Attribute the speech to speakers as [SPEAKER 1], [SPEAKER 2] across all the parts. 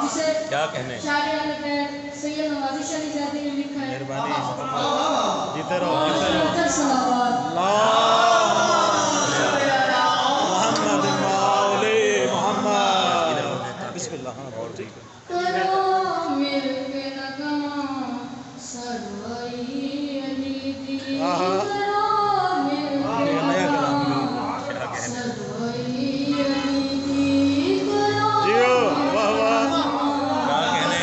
[SPEAKER 1] जिसे
[SPEAKER 2] क्या कहने
[SPEAKER 1] सैयद नवाज़ शरीफ ने लिखा है।
[SPEAKER 2] मेहरबानी जीते रहो मोहम्मद बिस्मिल्लाह। हाँ बहुत ठीक है। नया कलाम क्या कहने जियो वाह वाह क्या कहने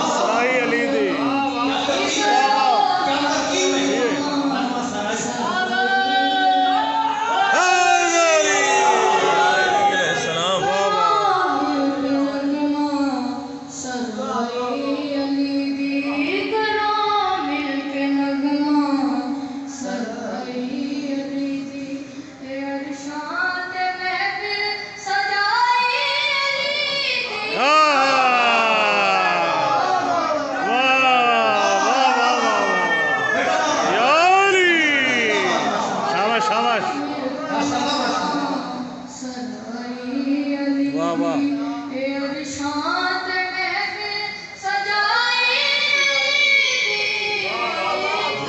[SPEAKER 2] सराई अली दी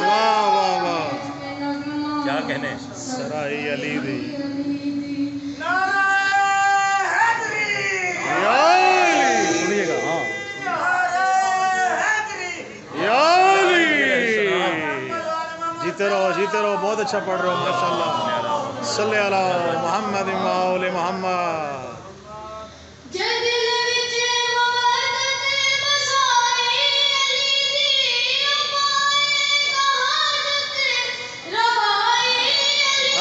[SPEAKER 2] वाह वाह क्या कहने सराई अली दी सुनिएगा। हाँ जीते रहो बहुत अच्छा पढ़ रहे हो माशाल्लाह। सल्ले अला मोहम्मद मौले मोहम्मद।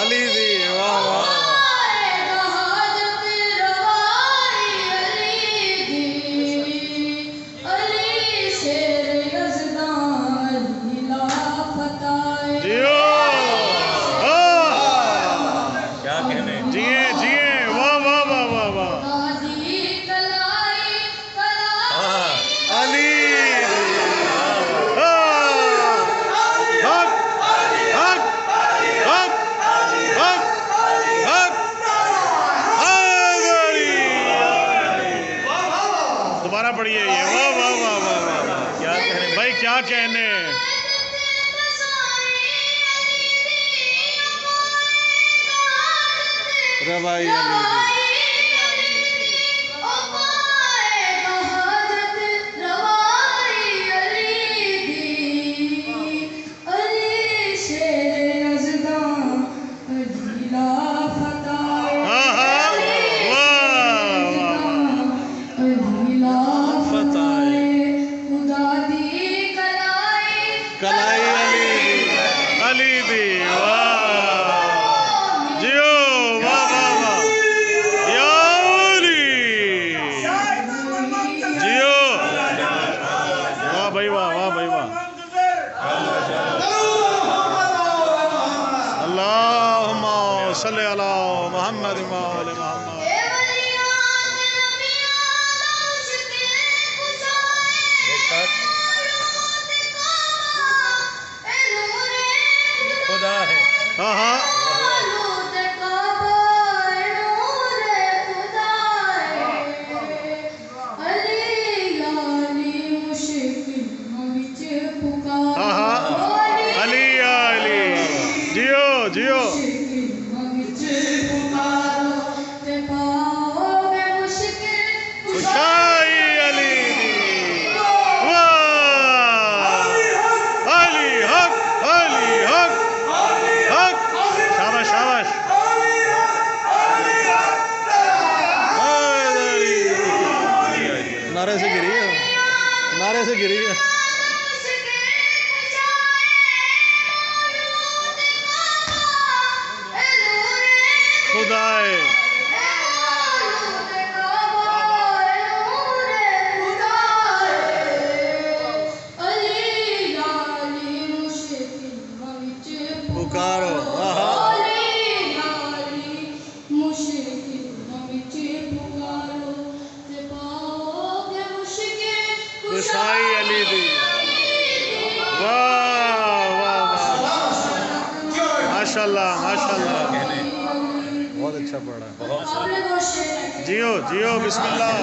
[SPEAKER 2] अली दी वाह वाह जिए वाह वाह वाह वाह वाह अली हक हक हक हक हक दोबारा पढ़िए ये वाह वाह वाह वाह वाह क्या कहने भाई क्या कहने रवाई अली कलाई अली दी वाह जियो वाह वाह वाह जियो वाह भाई वाह अल्लाहुम्मा सल्ली अला मोहम्मद मौले मोहम्मद। खुदा है हाँ हाँ अली अली जियो जियो नारे से गिरी है खुदाए पुकारो कुशाई अली दी वाह वाह माशाल्लाह माशाल्लाह बहुत अच्छा पढ़ा। जियो जियो बिस्मिल्लाह।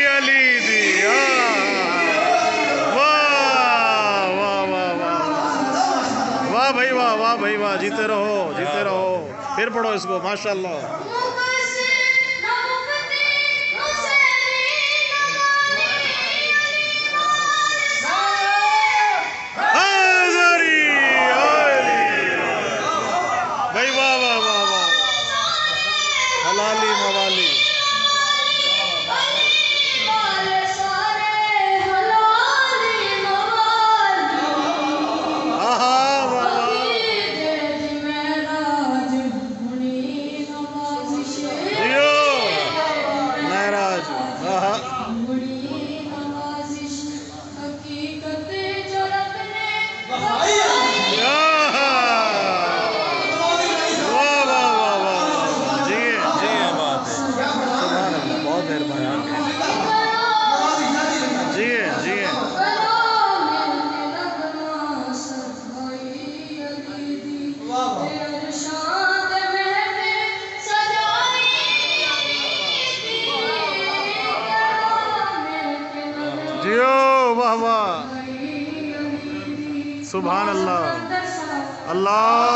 [SPEAKER 2] अली दिया। वाह वाह वाह वाह वाह भाई वाह, वाह भाई वाह, जीते रहो जीते रहो। फिर पढ़ो इसको, माशाल्लाह। भाई वाह वाह वाह वाह, हलाली मवाली। जियो वाह वाह, सुभान अल्लाह अल्लाह।